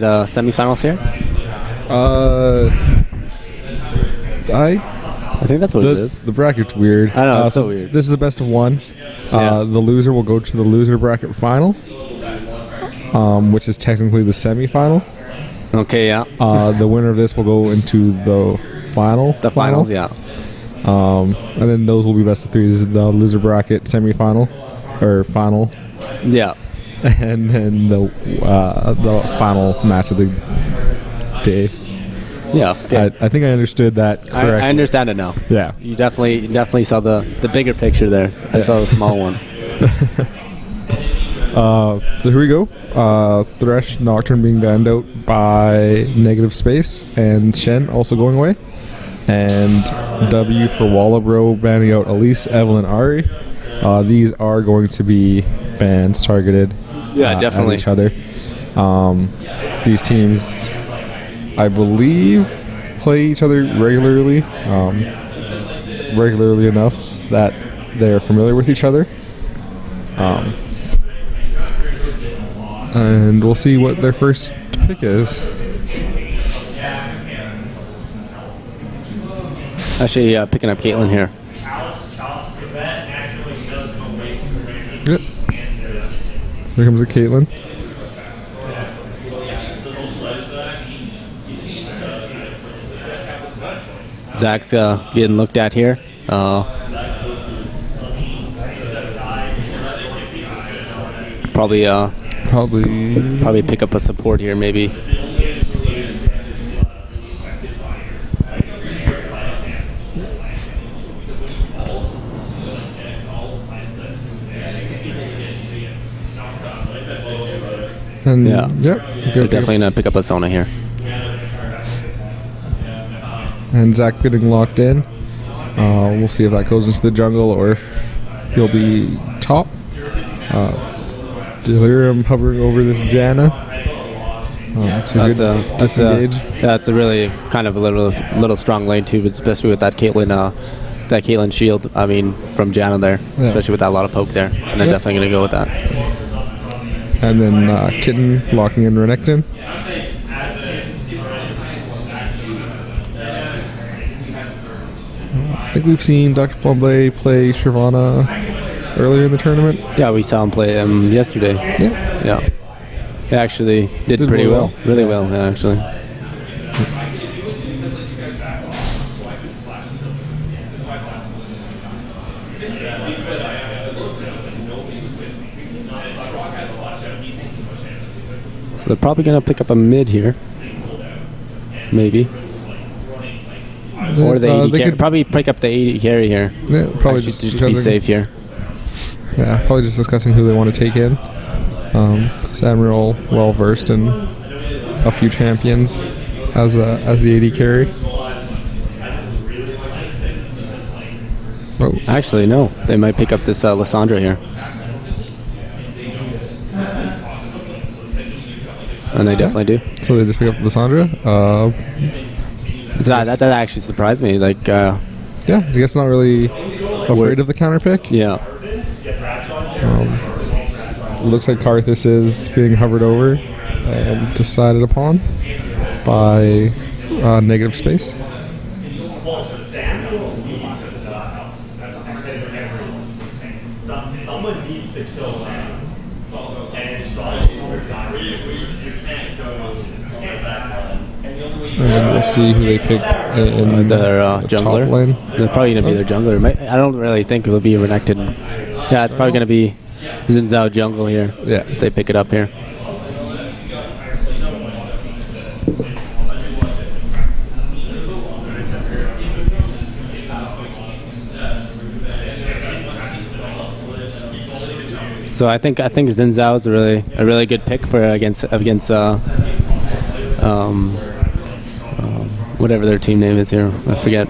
The semifinals here? I think that's what it is. The bracket's weird. I know, it's so weird. This is the best of one. Yeah. The loser will go to the loser bracket final, which is technically the semifinal. Okay, yeah. The winner of this will go into the final. The finals, yeah. And then those will be best of threes. The loser bracket semifinal or final, Yeah. and then the final match of the day. Yeah. Okay. I think I understood that correctly. I understand it now. Yeah. You definitely saw the bigger picture there. I saw the small one. So here we go. Thresh Nocturne being banned out by Negative Space, and Shen also going away. And W for Wallabro banning out Elise, Evelyn, Ari. These are going to be bans targeted Yeah, definitely. at each other. These teams, I believe, play each other regularly, regularly enough that they're familiar with each other. And we'll see what their first pick is. Actually, picking up Caitlin here. Yep. So here comes a Caitlin. Zach's getting looked at here. Probably pick up a support here, maybe. And Yeah. Yep. They're definitely gonna pick up a Sona here. And Zach getting locked in. We'll see if that goes into the jungle or if he'll be top. Delirium hovering over this Janna. Disengage. That's a really kind of a little strong lane too, especially with that Caitlyn shield. I mean, from Janna there, especially with that lot of poke there, and they're definitely gonna go with that. And then Kitten locking in Renekton. I think we've seen Dr. Flambe play Shyvana earlier in the tournament. Yeah, we saw him play yesterday. Yeah. Yeah. He actually did pretty well. Really well, yeah, actually. So they're probably going to pick up a mid here. Maybe. Or the 80 carry. Probably pick up the 80 carry here. Yeah, probably Actually, just to be safe here. Yeah, probably just discussing who they want to take in. Samuel, well versed in a few champions as the AD carry. Oh. Actually, no. They might pick up this Lissandra here. And they definitely do. So they just pick up Lissandra. That actually surprised me. Like, yeah, I guess not really afraid of the counter pick. Yeah. Looks like Karthus is being hovered over and decided upon by Negative Space. And we'll see who they pick in their jungler. Top lane. They're probably going to be their jungler. I don't really think it will be Renekton. Yeah, it's probably going to be Xin Zhao jungle here. Yeah. If they pick it up here. So I think Xin Zhao is a really good pick for against whatever their team name is here. I forget.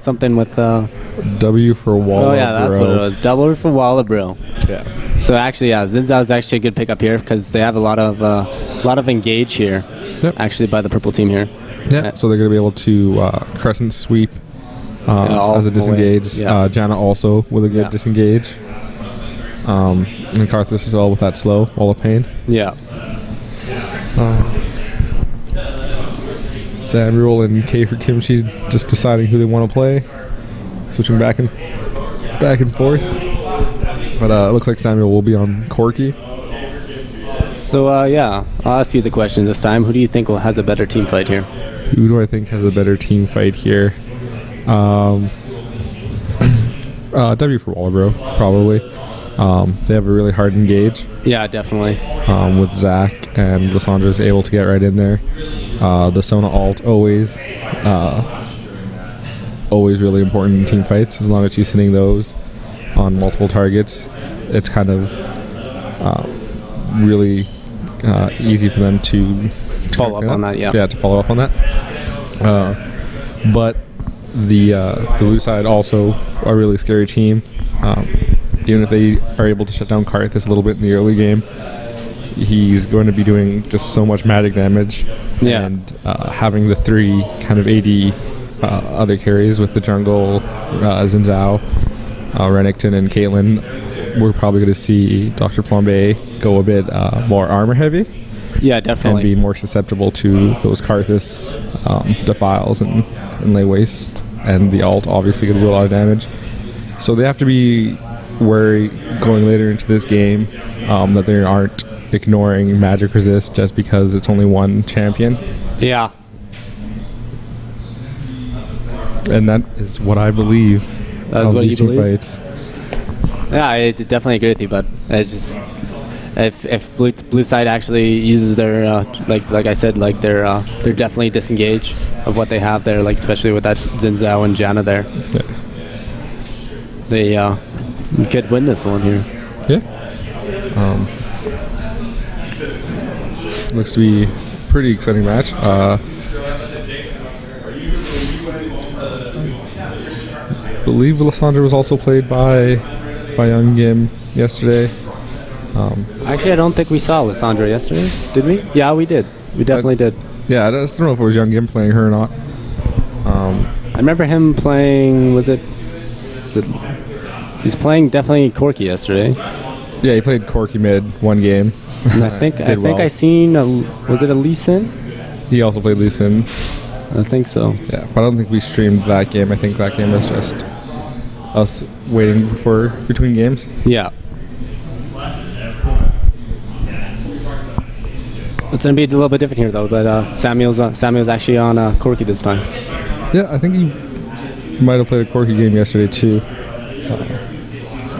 Something with W for Wallabro. Oh yeah, that's what it was. Double for Wallabro. Yeah. So actually, yeah, Xin Zhao is actually a good pickup here because they have a lot of engage here. Yep. Actually, by the purple team here. Yeah. So they're going to be able to crescent sweep as a disengage. Yeah. Janna also with a good disengage. And Karthus as well with that slow wall of pain. Yeah. Samuel and K for Kimchi just deciding who they want to play, switching back and forth. But it looks like Samuel will be on Corky. So, yeah, I'll ask you the question this time. Who do you think has a better team fight here? Who do I think has a better team fight here? W for Walbro, probably. They have a really hard engage. Yeah, definitely. With Zach and Lysandre's able to get right in there. The Sona alt always really important in team fights. As long as she's hitting those on multiple targets, it's kind of really easy for them to Follow up on that, yeah. Yeah, to follow up on that. But the blue side also a really scary team. Even if they are able to shut down Karthus a little bit in the early game, he's going to be doing just so much magic damage. Yeah. And having the 3 kind of AD other carries with the jungle, Xin Zhao, Renekton, and Caitlyn, we're probably going to see Dr. Flambe go a bit more armor heavy. Yeah, definitely. And be more susceptible to those Karthus defiles and lay waste. And the alt obviously could do a lot of damage. So they have to be wary going later into this game that they aren't ignoring magic resist just because it's only one champion. Yeah. And that is what I believe. That's what you believe? Fights. Yeah, I definitely agree with you, but it's just if blue side actually uses their like I said, like they're definitely disengaged of what they have there, like especially with that Xin Zhao and Janna there. Yeah. They could win this one here. Yeah. Looks to be a pretty exciting match. I believe Lysandre was also played by Young Gim yesterday. Actually, I don't think we saw Lysandre yesterday. Did we? Yeah, we did. We definitely did. Yeah, I just don't know if it was Young Gim playing her or not. I remember him playing. Was it? He's playing definitely Corky yesterday. Yeah, he played Corky mid one game. And I think I seen. Was it a Lee Sin? He also played Lee Sin. I think so. Yeah, but I don't think we streamed that game. I think that game was just us waiting for between games. Yeah. It's gonna be a little bit different here though. But Samuel's actually on Corky this time. Yeah, I think he might have played a Corky game yesterday too.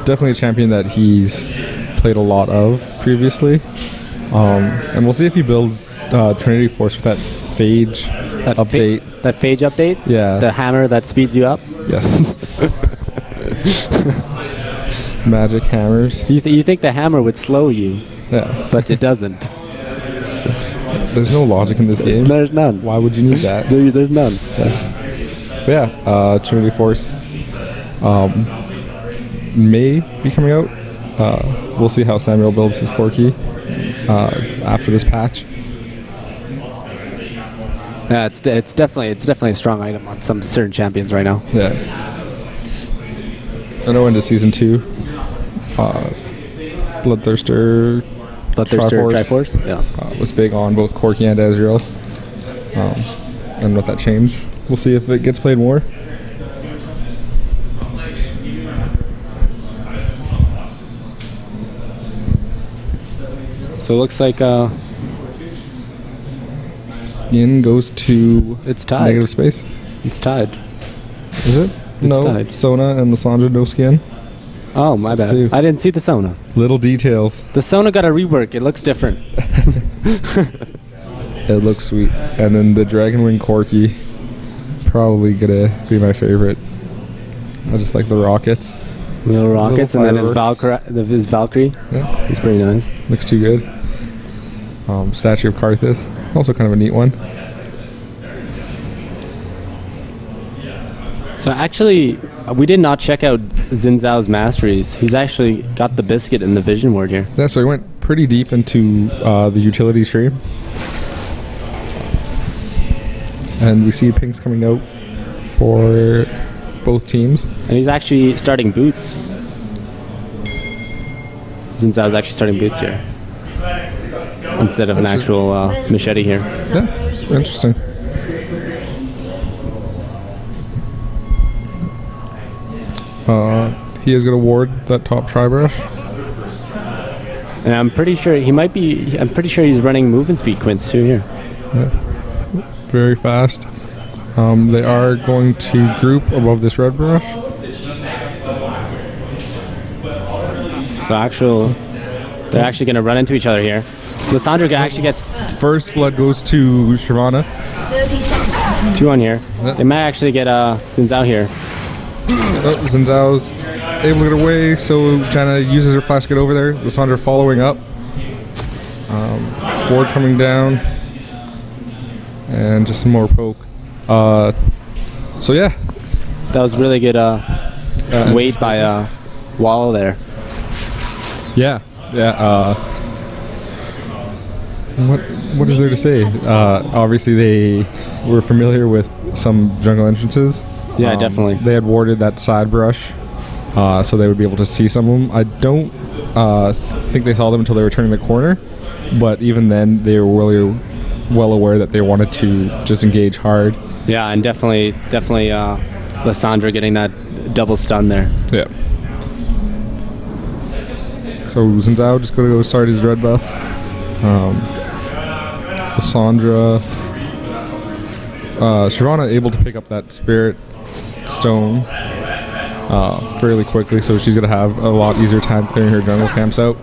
Definitely a champion that he's played a lot of previously. And we'll see if he builds Trinity Force with that Phage update. That Phage update? Yeah. The hammer that speeds you up? Yes. Magic hammers. You think the hammer would slow you? Yeah. But it doesn't. There's no logic in this game. There's none. Why would you need that? There's none. But yeah, Trinity Force may be coming out. We'll see how Samuel builds his Corky after this patch. Yeah, it's definitely a strong item on some certain champions right now. Yeah. I know into season 2, Bloodthirster Triforce, yeah, was big on both Corky and Ezreal. And with that change, we'll see if it gets played more. So it looks like Skin goes to it's tied. negative space. It's tied. Is it? No. Tied. Sona and Lysandre no Skin. Oh, my bad. Two. I didn't see the Sona. Little details. The Sona got a rework. It looks different. It looks sweet. And then the Dragon Wing Corky, probably gonna be my favorite. I just like the rockets. Little rockets, and then his fireworks. Valkyrie. Yeah. It's pretty nice. Looks too good. Statue of Karthus, also kind of a neat one. So actually, we did not check out Xin Zhao's masteries. He's actually got the biscuit in the vision ward here. Yeah, so he went pretty deep into the utility tree. And we see pings coming out for both teams. And he's actually starting boots. Xin Zhao's actually starting boots here. Instead of an actual machete here. Yeah, interesting. He is going to ward that top tri-brush. And I'm pretty sure I'm pretty sure he's running movement speed quints too here. Very fast. They are going to group above this red brush. So they're actually going to run into each other here. Lissandra actually gets First blood goes to Shyvana. 30 seconds. 2 on here. They might actually get Xin Zhao here. Oh, Xin Zhao's able to get away, so Janna uses her flash to get over there. Lissandra following up. Ward coming down. And just some more poke. So yeah. That was really good weight by Wallow there. Yeah. What is there to say? Obviously they were familiar with some jungle entrances. Yeah, definitely. They had warded that side brush, so they would be able to see some of them. I don't think they saw them until they were turning the corner, but even then they were really well aware that they wanted to just engage hard. Yeah, and definitely Lissandra getting that double stun there. Yeah. So Xin Zhao just going to go start his red buff. Lissandra, Shyvana able to pick up that spirit stone fairly quickly, so she's going to have a lot easier time clearing her jungle camps out.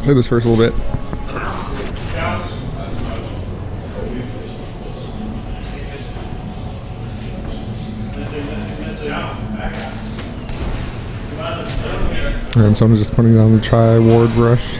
Hit this first a little bit. And someone's just putting down the tri-ward brush.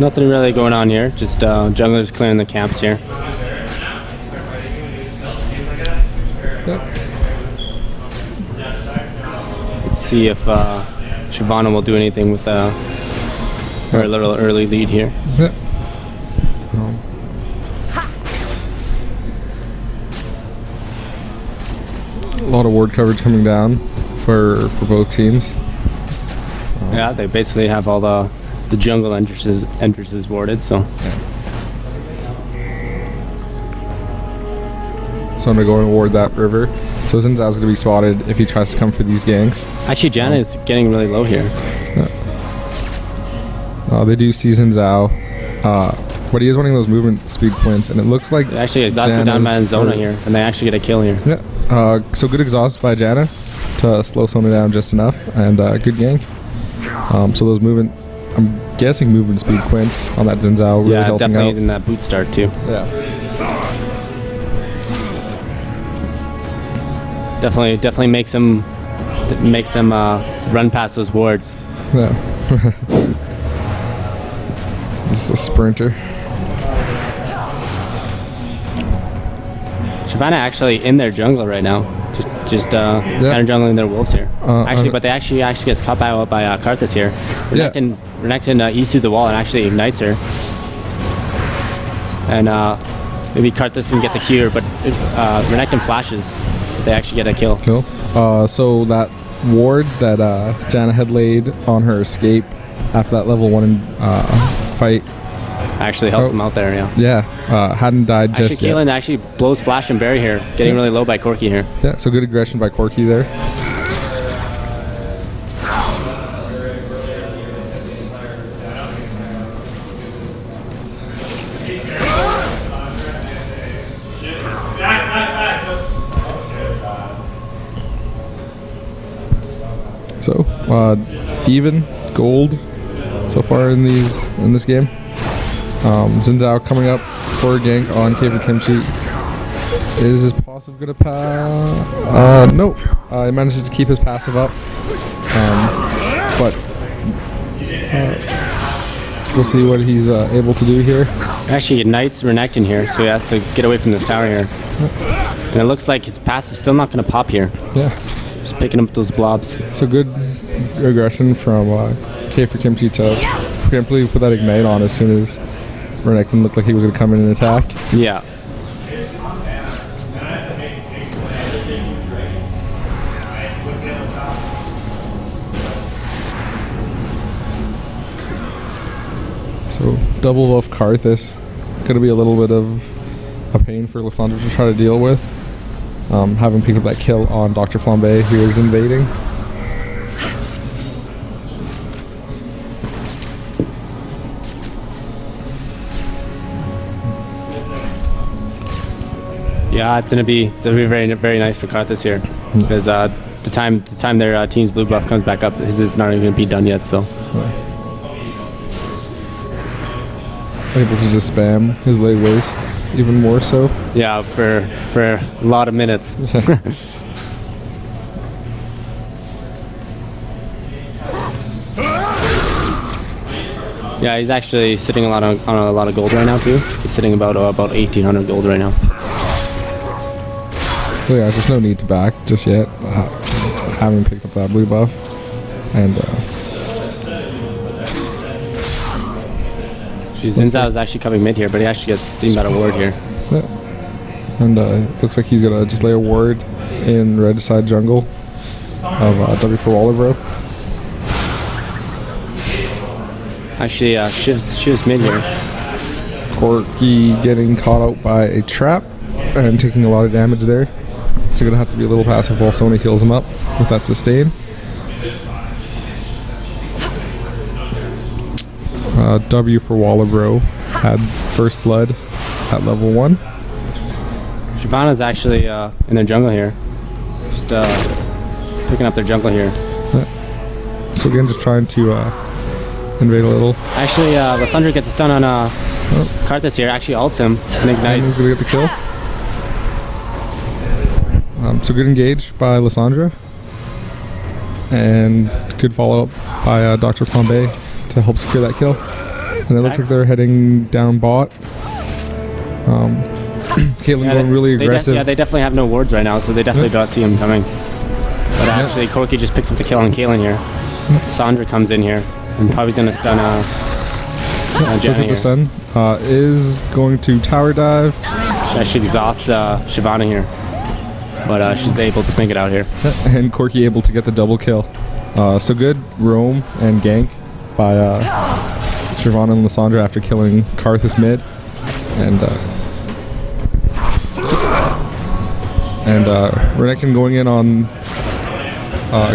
Nothing really going on here. Just junglers clearing the camps here. Let's see if Shyvana will do anything with her little early lead here. Yeah. A lot of ward coverage coming down for both teams. Yeah, they basically have all the jungle entrances warded, so. So I'm going to go and ward that river. So Xin Zhao's going to be spotted if he tries to come for these ganks. Actually, Janna is getting really low here. They do see Xin Zhao, but he is running those movement speed points, and it looks like Actually, exhaust go down by Zona here, and they actually get a kill here. Yeah. So good exhaust by Janna to slow Sona down just enough, and good gank. So those movement, I'm guessing movement speed quints on that Xin Zhao really helping definitely out. in that boot start too. Yeah. Definitely makes him run past those wards. Yeah. This is a sprinter. Shyvana actually in their jungle right now, just counter jungling their wolves here. But they actually gets caught by Karthus here. Renekton eats through the wall and actually ignites her. And maybe Karthus can get the Q, but Renekton flashes. They actually get a kill. So that ward that Janna had laid on her escape after that level 1 fight actually helps him out there, yeah. Yeah, hadn't died just yet. Caitlyn actually blows Flash and Barry here, getting really low by Corki here. Yeah, so good aggression by Corki there. So, even gold so far in this game. Xin Zhao coming up for a gank on Caver Kimchi. Is his passive gonna pass? No. He manages to keep his passive up. But we'll see what he's able to do here. Actually ignites Renekton here, so he has to get away from this tower here. And it looks like his passive is still not gonna pop here. Yeah. Just picking up those blobs. So good aggression from Caver Kimchi to preemptively put that ignite on as soon as Renekton looked like he was going to come in and attack. Yeah. So double buff Karthus. Gonna be a little bit of a pain for Lysandra to try to deal with. Having picked up that kill on Dr. Flambe, who is invading. Yeah, it's gonna be very very nice for Karthus here, because the time their team's blue buff comes back up, his is not even gonna be done yet. So Able to just spam his leg waste even more so. yeah, for a lot of minutes. Yeah, he's actually sitting on a lot of gold right now too. He's sitting about 1,800 gold right now. So yeah, just no need to back just yet. Having picked up that blue buff. And Zinzao is actually coming mid here, but he actually gets seen by a ward here. yeah. And looks like he's gonna just lay a ward in red side jungle of W for Waller Bro. Actually, Shiv's mid here. Corki getting caught out by a trap and taking a lot of damage there. So gonna have to be a little passive while Sony heals him up with that sustain. W for Wallabro had first blood at level 1. Shyvana's actually in their jungle here. Just picking up their jungle here. So again, just trying to invade a little. Actually, Lysandra gets a stun on Karthus here. Actually ults him and And he's ignites. gonna get the kill. So good engage by Lysandra. And good follow up by Dr. Flambe to help secure that kill. And it looks like they're heading down bot. Caitlyn going really aggressive. They definitely have no wards right now, so they definitely don't see him coming. But actually, Corki just picks up the kill on Caitlyn here. Sandra comes in here and probably gonna stun Does Jenny hit the here. stun. Is going to tower dive. That should exhaust Shyvana here, but she's able to make it out here. And Corki able to get the double kill. So good roam and gank by Shyvana and Lysandra after killing Karthus mid. And Renekton going in on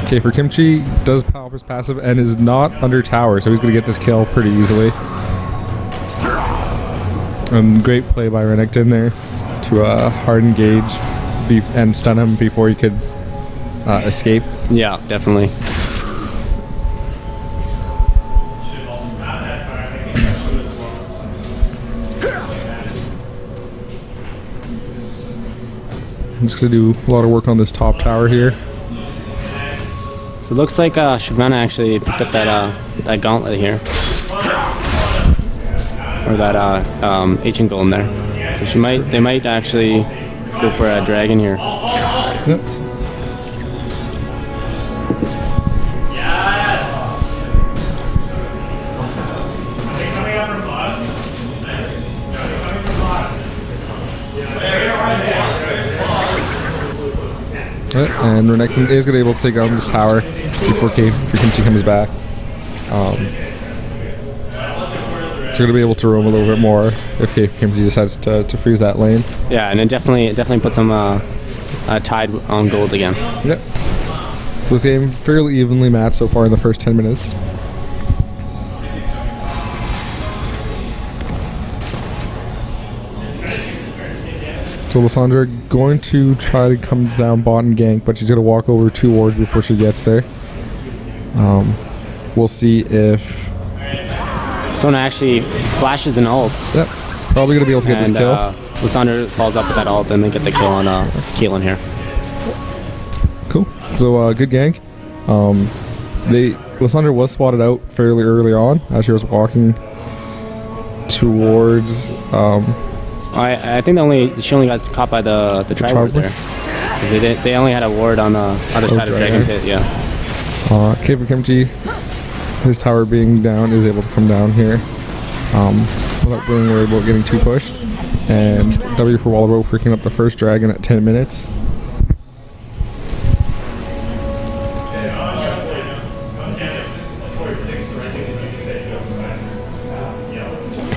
K for Kimchi, does power up his passive and is not under tower, so he's going to get this kill pretty easily. Great play by Renekton there to hard engage and stun him before he could escape. Yeah, definitely. I'm just going to do a lot of work on this top tower here. So it looks like Shyvana actually picked up that gauntlet here, or that ancient golem there. So they might actually go for a dragon here. Yep. And Renekton is going to be able to take down this tower before Kimchi comes back. So going to be able to roam a little bit more if Kimchi decides to freeze that lane. Yeah, and it definitely puts them tied on gold again. Yep. This game fairly evenly matched so far in the first 10 minutes. So Lysandra going to try to come down bot and gank, but she's going to walk over 2 wards before she gets there. We'll see if... Sona actually flashes and ults. Yep. Probably going to be able to get this kill. Lysandra falls up with that ult and they get the kill on Caitlyn here. Cool. So good gank. Lysandra was spotted out fairly early on as she was walking towards... I think she only got caught by the tri-ward there. Because they only had a ward on the other side of Dragon Pit, yeah. K for Kimchi, his tower being down, is able to come down here without being worried about getting too pushed. And W for Wallabro picking up the first dragon at 10 minutes.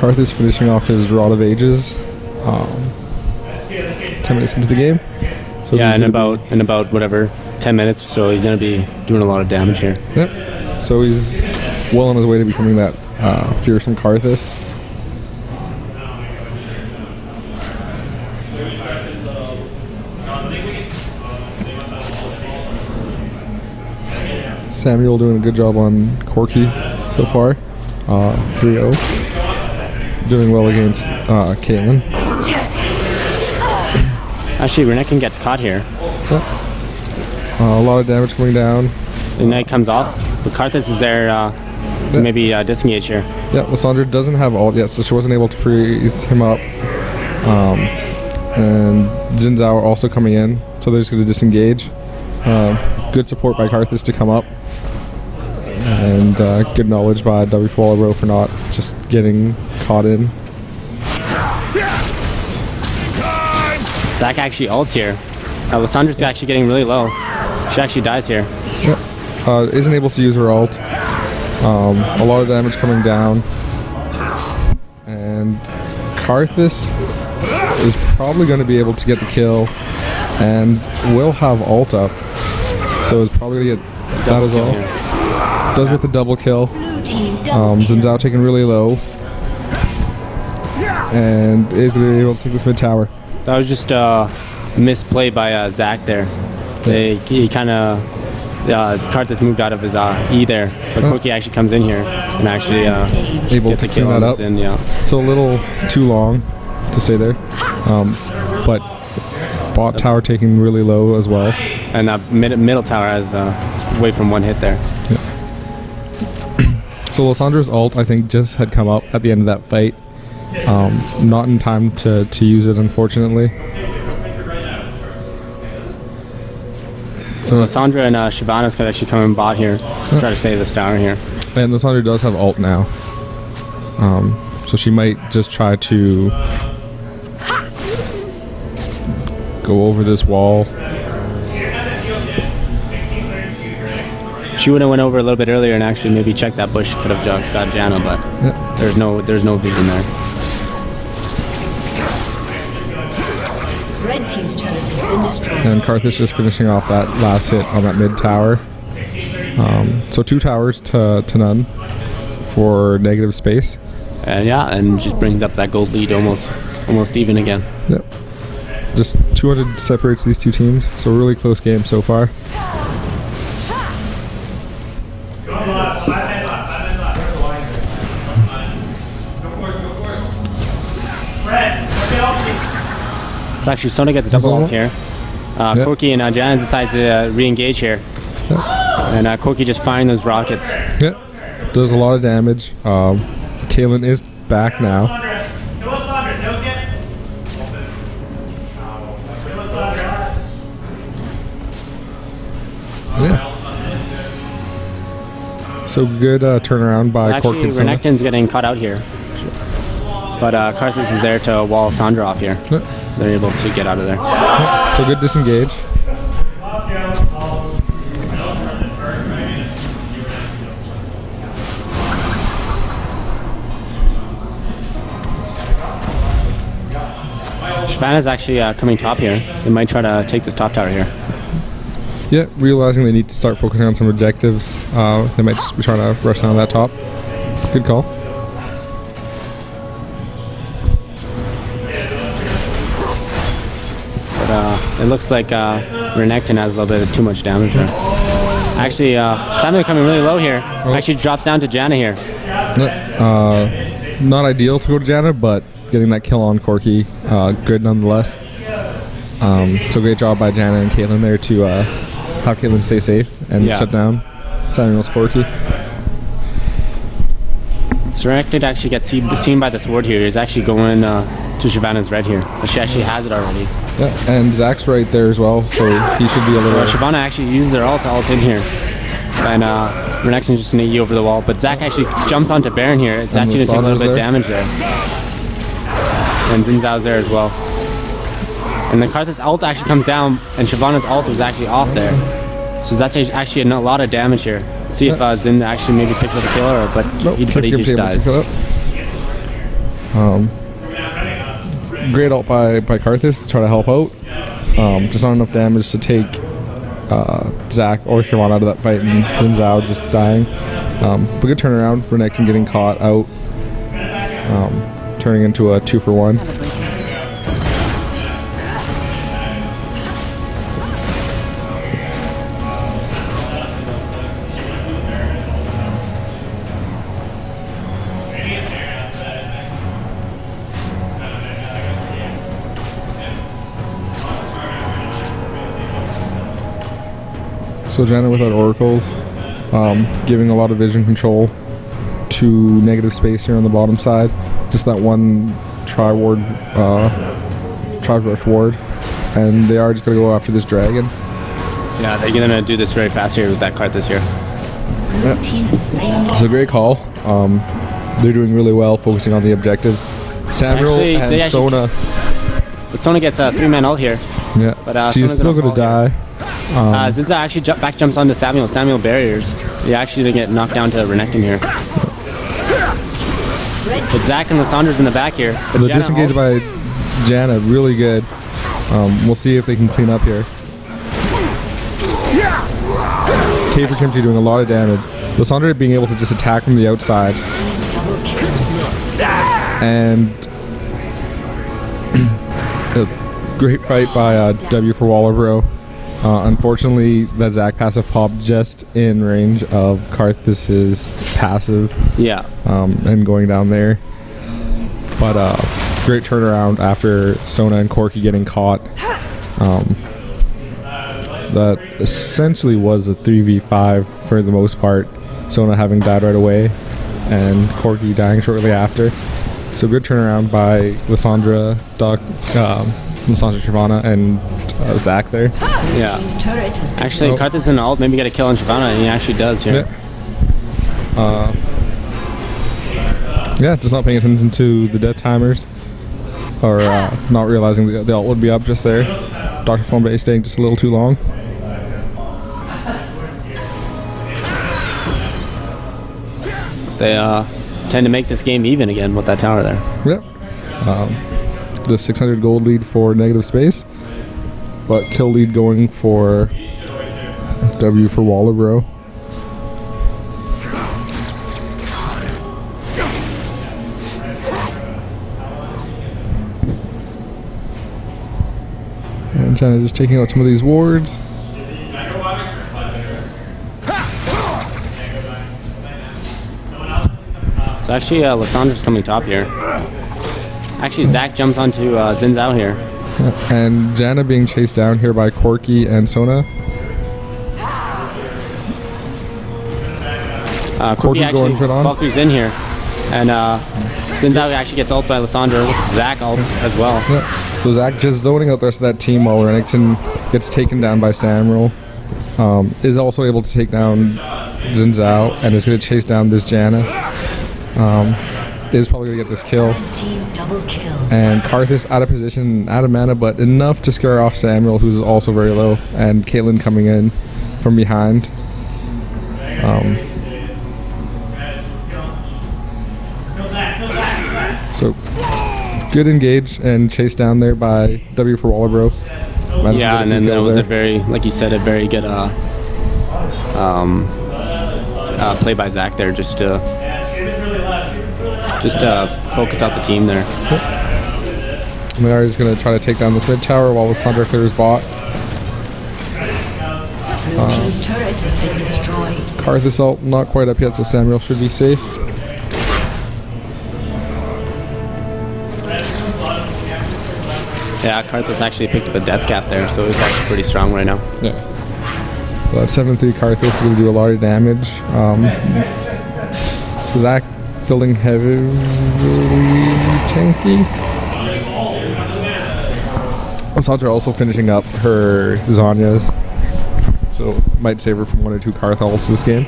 Karthus finishing off his Rod of Ages 10 minutes into the game. So Yeah, he's in gonna about whatever 10 minutes, so he's gonna be doing a lot of damage here. Yep. So he's well on his way to becoming that fearsome Karthus. Samuel doing a good job on Corky so far. 3-0. Doing well against Caitlyn. Actually, Renekton gets caught here. A lot of damage coming down. The knight comes off, but Karthus is there to maybe disengage here. Yeah, Lissandra doesn't have ult yet, so she wasn't able to freeze him up. And Xin Zhao also coming in, so they're just going to disengage. Good support by Karthus to come up. And good knowledge by W Wallerbro for not just getting caught in. Zac actually ults here. Lissandra's actually getting really low. She actually dies here. Yep. Isn't able to use her ult. A lot of damage coming down. And Karthus is probably going to be able to get the kill and will have ult up. So it's probably going to get that as well. Does get the double kill. Blue team double Xin Zhao taking really low. And is going to be able to take this mid tower. That was just a misplay by Zac there. He kind of, Karthus moved out of his E there, but Corky actually comes in here and actually Able gets to a kill clean on that this up. end, yeah. So a little too long to stay there. But bot tower taking really low as well. And middle tower has it's away from one hit there. So Lissandra's ult, I think, just had come up at the end of that fight. Not in time to use it, unfortunately. So Lissandra and Shyvana's could actually come in bot here. Let's try to save this tower here. And Lissandra does have ult now. So she might just try to go over this wall. She would have went over a little bit earlier and actually maybe checked that bush. Could have got Janna, but there's no vision there. Red team's turret has been destroyed. And Karthus just finishing off that last hit on that mid tower. So 2 towers to none for negative space. And and just brings up that gold lead almost even again. Yep. Just 200 separates these two teams. So a really close game so far. So actually Sona gets a double ult here. Corky and Janna decides to re-engage here. And Corky just firing those rockets. Yep. Does a lot of damage. Caitlyn is back now. Yeah. So good turnaround by So Corky actually and Sona. Renekton's getting caught out here. But Karthus is there to wall Sandra off here. Yep. They're able to get out of there. So good disengage. Shyvana's actually coming top here. They might try to take this top tower here. Yeah, realizing they need to start focusing on some objectives. They might just be trying to rush down that top. Good call. But it looks like Renekton has a little bit of too much damage there. Actually, Samuel coming really low here. Actually drops down to Janna here. Not ideal to go to Janna, but getting that kill on Corky, good nonetheless. So great job by Janna and Caitlyn there to have Caitlyn stay safe and shut down Samuel's Corky. So Renekton actually gets seen by the sword here. He's actually going to Shyvana's red here. But she actually has it already. Yeah, and Zach's right there as well, so he should be a little... Shyvana actually uses her ult to ult in here. And Renekton's just going to E over the wall. But Zac actually jumps onto Baron here. It's actually going to take a little bit of damage there. And Xin Zhao's there as well. And the Karthus ult actually comes down, and Shyvana's ult was actually off there. So that's actually a lot of damage here. See if Xin actually maybe picks up a kill, but he just dies. Great ult by Karthus to try to help out. Just not enough damage to take Zac or Siobhan out of that fight, and Xin Zhao just dying. But good turnaround. Renekton getting caught out, turning into a 2-for-1. So Janna without oracles, giving a lot of vision control to negative space here on the bottom side. Just that one tri-rush ward, and they are just going to go after this dragon. Yeah, they're going to do this very fast here with that Karthus here. Blue team has slain It's a great call. They're doing really well, focusing on the objectives. Samuel Actually, and they actually- Sona. But Sona gets a 3-man ult here. Yeah, But, she's Sona's still gonna going to fall die. Xin Zhao actually back jumps onto Samuel. Samuel barriers. He actually didn't get knocked down to Renekton here. But Zac and Lissandra's in the back here. But The Janna disengage ults. by Janna, really good. We'll see if they can clean up here. K for Kimchi doing a lot of damage. Lissandra being able to just attack from the outside. And a great fight by W for Wallerbro. Unfortunately, that Zac passive popped just in range of Karthus's passive. Yeah. And going down there. But great turnaround after Sona and Corki getting caught. That essentially was a 3v5 for the most part. Sona having died right away and Corki dying shortly after. So good turnaround by Lissandra, Lissandra Shyvana, and Zac there. Yeah. team's turret has been Actually, Karthus in the ult, maybe get a kill on Shyvana, and he actually does here. Yeah, just not paying attention to the death timers. Or not realizing the ult would be up just there. Dr. Flambe staying just a little too long. They tend to make this game even again with that tower there. Yep. The 600 gold lead for negative space, but kill lead going for W for Wallerbro. And China just taking out some of these wards. So actually, Lissandra's coming top here. Actually, Zac jumps onto Xin Zhao here. And Janna being chased down here by Corki and Sona. Corki actually going for it on. Valkyrie's in here. And Xin Zhao actually gets ult by Lissandra with Zac ult as well. Yeah. So Zac just zoning out the rest of that team while Renekton gets taken down by Samuel. Is also able to take down Xin Zhao and is going to chase down this Janna. Is probably going to get this kill. team double kill. And Karthus out of position, out of mana, but enough to scare off Samuel, who's also very low. And Caitlyn coming in from behind. So good engage and chase down there by W for Wallerbro. Managed to get Yeah, a and few then there kills was there. a very, like you said, a very good play by Zac there, just to focus out the team there. And they are just going to try to take down this mid tower while Lissandra clears bot. Blue team's turret has been destroyed. Karthus ult not quite up yet, so Samuel should be safe. Yeah, Karthus actually picked up a death cap there, so he's actually pretty strong right now. Yeah. So that 7-3 Karthus is going to do a lot of damage. Zac building heavily tanky. Lissandra also finishing up her Zhonya's, so might save her from 1 or 2 Karth ults this game.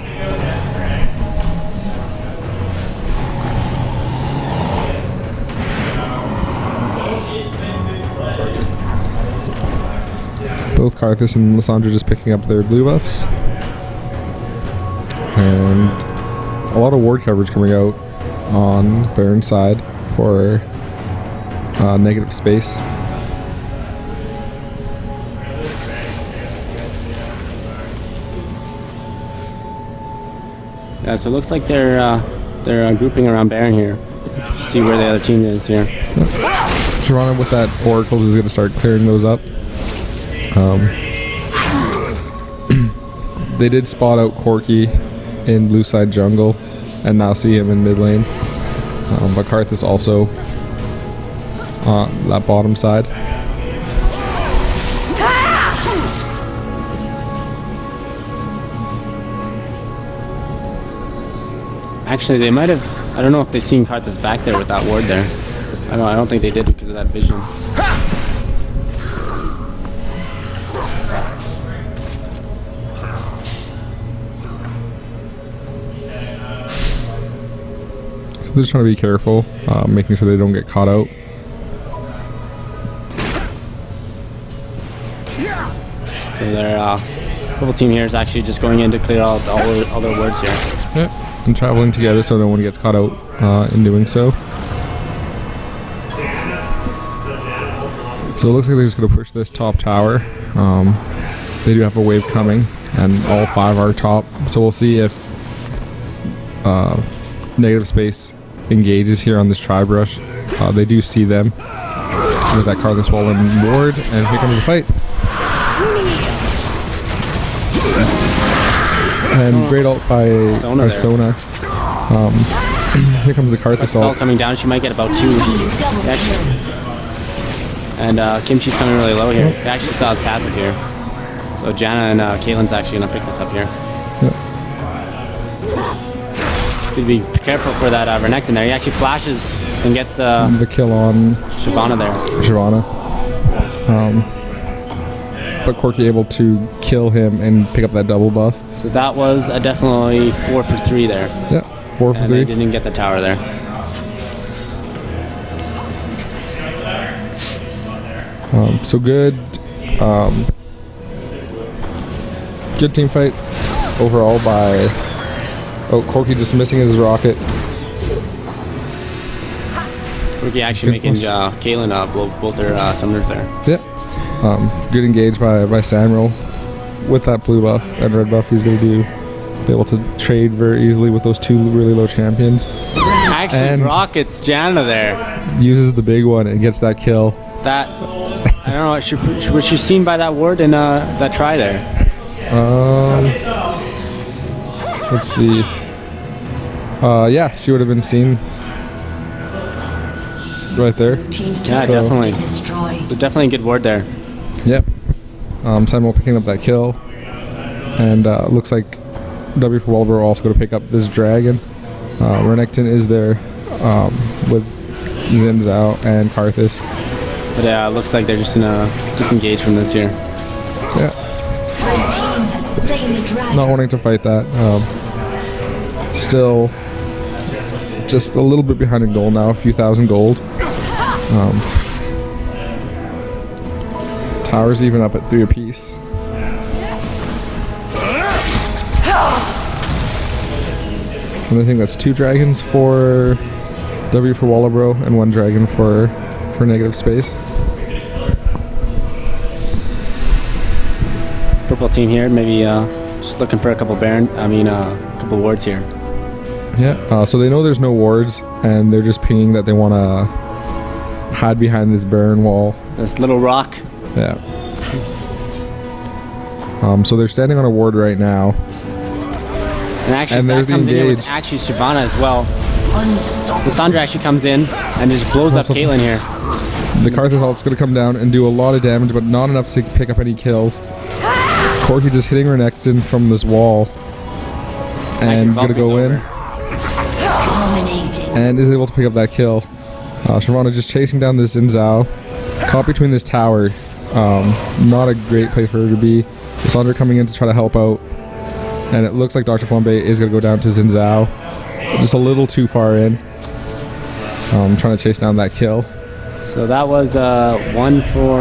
Both Karthus and Lissandra just picking up their blue buffs. And a lot of ward coverage coming out on Baron's side for negative space. Yeah, so it looks like they're grouping around Baron here. See where the other team is here. Shyvana with that Oracles is going to start clearing those up. They did spot out Corki in blue side jungle and now see him in mid lane. But Karthus also on that bottom side. Actually, they might have. I don't know if they seen Karthus back there with that ward there. I don't think they did because of that vision. So they're just trying to be careful, making sure they don't get caught out. So their little team here is actually just going in to clear out all their wards here. Yeah, and traveling together so no one gets caught out in doing so. So it looks like they're just going to push this top tower. They do have a wave coming, and all 5 are top. So we'll see if negative space engages here on this tri-brush. They do see them with that Karthus wall and ward, and here comes the fight. And great ult by Sona. Here comes the Karthus Ult ult. coming down. She might get about 2. Actually, and Kimchi's coming really low here. He actually still has passive here. So Janna and Caitlyn's actually gonna pick this up here. Need to be careful for that Renekton there. He actually flashes and gets the Kill on Shyvana there. Shyvana. But Corki able to kill him and pick up that double buff. So that was definitely 4 for 3 there. Yeah, 4 for And 3. they didn't get the tower there. So good. Good team fight overall by. Oh, Corki just missing his rocket. Rookie actually Good making Caitlyn blow both their summoners there. Yeah. Good engage by Samuel. With that blue buff and red buff, he's going to be able to trade very easily with those 2 really low champions. Actually, And- rockets Janna there. Uses the big one and gets that kill. That I don't know. Was she seen by that ward in that try there? Let's see. Yeah, she would have been seen right there. Team's Yeah, turret definitely. has been destroyed. So definitely a good ward there. Yep. Samuel picking up that kill. And looks like W for Walbro also going to pick up this dragon. Renekton is there with Xin Zhao and Karthus. But yeah, it looks like they're just gonna disengage from this here. Yeah, Red team has slain the dragon. not wanting to fight that. Still just a little bit behind in gold now, a few thousand gold. Towers even up at 3 apiece. And I think that's 2 dragons for W for Wallabro and 1 dragon for negative space. Purple team here, maybe just looking for a couple couple wards here. Yeah, so they know there's no wards, and they're just pinging that they want to hide behind this Baron wall. This little rock. Yeah. So they're standing on a ward right now. And actually, And Zach there's the comes in here with engage. actually Shyvana as well. Unstoppable. Lissandra actually comes in and just blows up Caitlyn here. The Karthus ult's going to come down and do a lot of damage, but not enough to pick up any kills. Corki just hitting Renekton from this wall. And going to go in. Dominating. And is able to pick up that kill. Shyvana just chasing down this Xin Zhao. Caught between this tower. Not a great place for her to be. Lissandra coming in to try to help out. And it looks like Dr. Flambe is going to go down to Xin Zhao. Just a little too far in. Trying to chase down that kill. So that was 1 for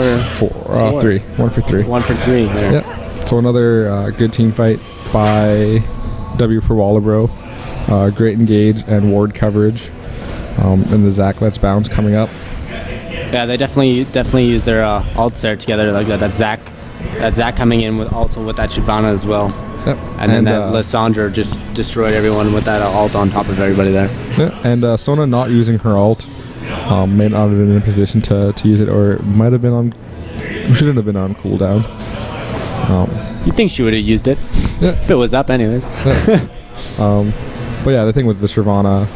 3. 1 for 3. 1 for 3 there. Yep. So another good team fight by W for Wallabro. Great engage and ward coverage. And the Zac Let's Bounce coming up. Yeah, they definitely use their ults there together like that. That Zac coming in with also with that Shyvana as well. Yep. And then that Lissandra just destroyed everyone with that ult on top of everybody there. Yeah, and Sona not using her ult, may not have been in a position to use it, or might have been on, shouldn't have been on cooldown. You'd think she would have used it Yeah. if it was up anyways. But yeah, the thing with the Shyvana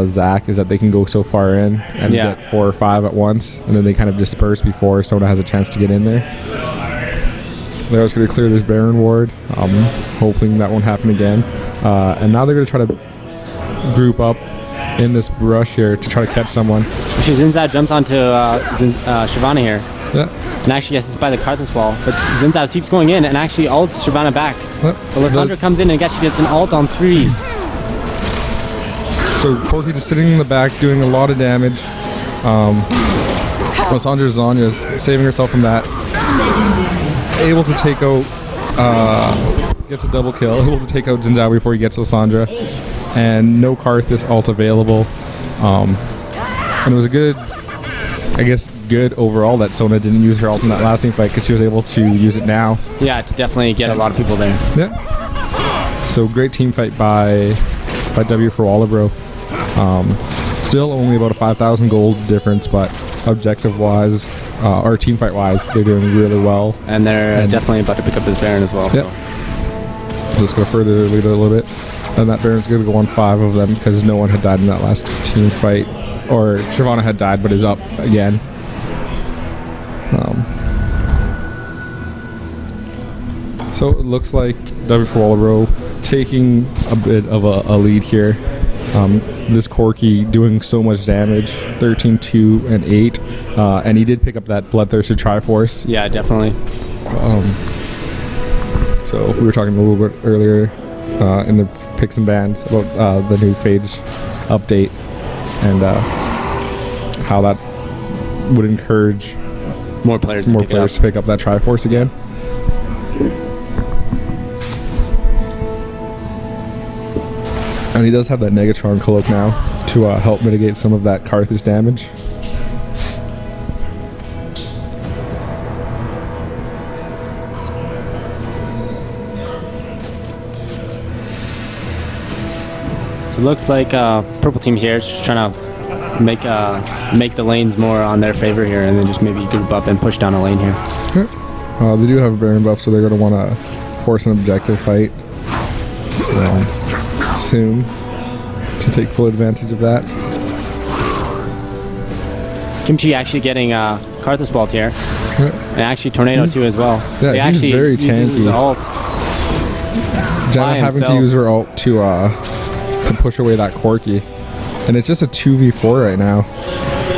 Zac is that they can go so far in and Yeah. get 4 or 5 at once, and then they kind of disperse before Sona has a chance to get in there. They're always going to clear this Baron ward, hoping that won't happen again. And now they're going to try to group up in this brush here to try to catch someone. Actually, Xin jumps onto Shyvana here. Yeah. And actually gets by the Karthus wall. But Xin Zhao keeps going in and actually ults Shyvana back. Yeah. But Lissandra comes in and actually gets an ult on 3. So Corki just sitting in the back doing a lot of damage. Lissandra Zanya's saving herself from that. Able to take out, gets a double kill. Able to take out Xin Zhao before he gets Lissandra. And no Karthus ult available. And it was a good, I guess, good overall that Sona didn't use her ult in that last team fight because she was able to use it now. Yeah, to definitely get a lot of people there. Yeah. So great team fight by W for Wallabro. Still only about a 5,000 gold difference, but objective wise, or team fight wise, they're doing really well. And they're definitely about to pick up this Baron as well. So. Just go further lead it a little bit. And that Baron's going to go on 5 of them because no one had died in that last team fight. Or Shyvana had died but is up again. So it looks like W for Wallabro taking a bit of a lead here. This Corki doing so much damage, 13, 2, and 8. And he did pick up that Bloodthirsted Triforce. Yeah, definitely. So we were talking a little bit earlier in the picks and bans about the new Phage update and how that would encourage More players to pick up that Triforce again. And he does have that Negatron cloak now to help mitigate some of that Karthus damage. So it looks like purple team here is just trying to make the lanes more on their favor here, and then just maybe group up and push down a lane here. They do have a Baron buff, so they're going to want to force an objective fight soon to take full advantage of that. Kimchi actually getting Karthus Bolt here, and actually Tornado too as well. Yeah, he he's actually very uses his tanky. ult. Jenna having to himself. use her ult to push away that Corki. And it's just a 2v4 right now.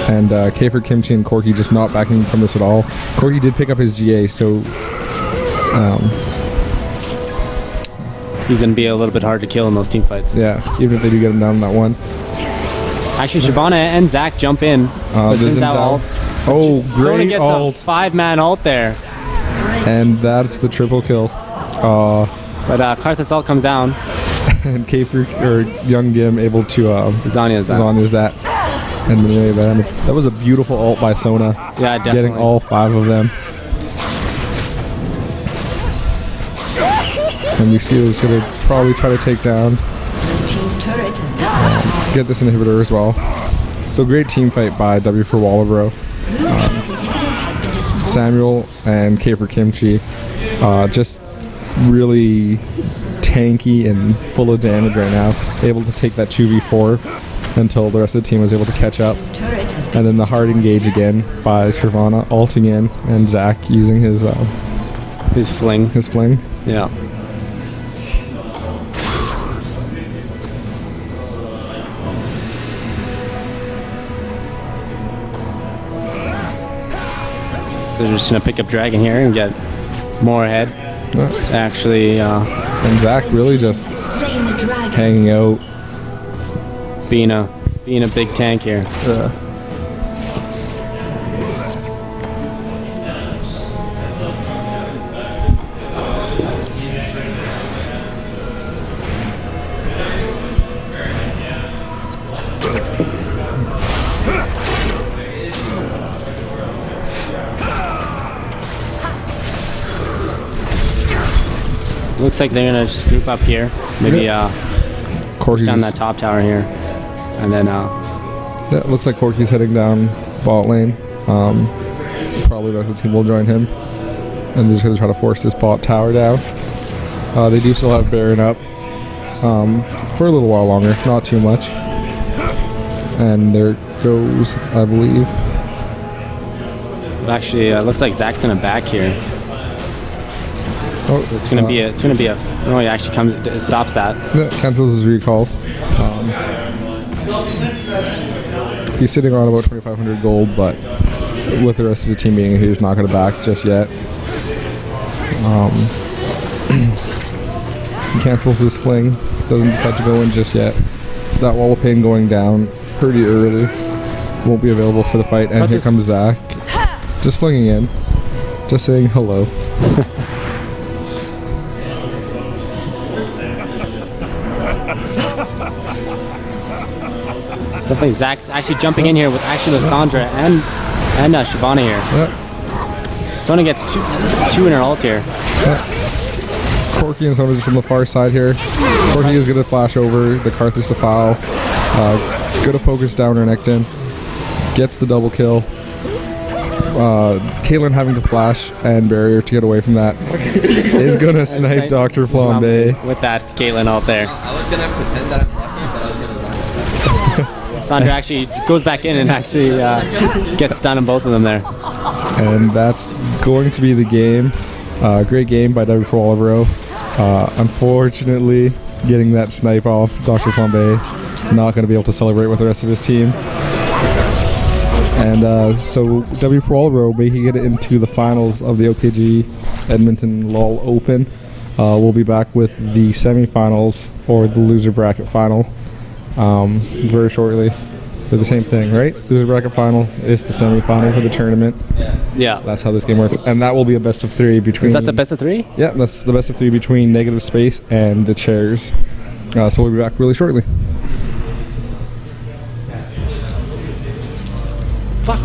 And Kfir, Kimchi, and Corki just not backing from this at all. Corki did pick up his GA, so He's going to be a little bit hard to kill in those team fights. yeah, even if they do get him down in that one. Actually, Shyvana and Zac jump in. But the Xin Zhao Zhao. ults. Oh, Sona great gets ult. a 5-man ult there. And that's the triple kill. But Karthus ult comes down. And Kfir, or Young Dim, able to Zanya's out. Zanya's that. And that was a beautiful ult by Sona. Yeah, definitely. Getting all 5 of them. And we see it's going to probably try to take down, Team's turret has been get this inhibitor as well. So great team fight by W for Wallabro. Blue team's inhibitor has been destroyed. Samuel and Kfir Kimchi just really tanky and full of damage right now. Able to take that 2v4 until the rest of the team was able to catch up. Team's turret has been And then the hard engage again by Shyvana ulting in and Zac using his fling. fling. Yeah. So they're just going to pick up Dragon here and get more ahead. Actually, And Zac really just slain the dragon. hanging out. being a big tank here. Looks like they're gonna just group up here. Maybe Corky's down that top tower here, and then that looks like Corky's heading down bot lane. Probably the rest of the team will join him, and they're just gonna try to force this bot tower down. They do still have Baron up for a little while longer, not too much. And there goes, I believe. actually looks like Zach's in a back here. Oh, It's gonna be a. No, he actually comes. It stops that. Yeah, cancels his recall. He's sitting on about 2,500 gold, but with the rest of the team being here, he's not going to back just yet. He cancels his fling, doesn't decide to go in just yet. That wall of pain going down pretty early. Won't be available for the fight, and here comes Zach. Just flinging in. Just saying hello. Definitely Zach's actually jumping in here with Lissandra and Shyvana here. Yeah. Sona gets two in her ult here. Corky and Sona just on the far side here. Corky is going to flash over the Karthus Defile. Going to focus down Renekton. Gets the double kill. Caitlyn having to flash and barrier to get away from that. Is going to snipe Dr. Flambe. With that Caitlyn ult there. I was gonna pretend that I'm lucky, but I was gonna die. Sandra actually goes back in and actually gets stunned on both of them there. And that's going to be the game. Great game by W for Walibro. Unfortunately, getting that snipe off Dr. Flambe. Not going to be able to celebrate with the rest of his team. And so W for Walibro making it into the finals of the OKG Edmonton LOL Open. We'll be back with the semifinals or the loser bracket final very shortly. They're the same thing, right? Loser bracket final is the semifinal for the tournament. Yeah. That's how this game works. And that will be a best of three between... That's a best of three? Yeah, that's the best of three between Negative Space and the Chairs. So we'll be back really shortly. Fuck.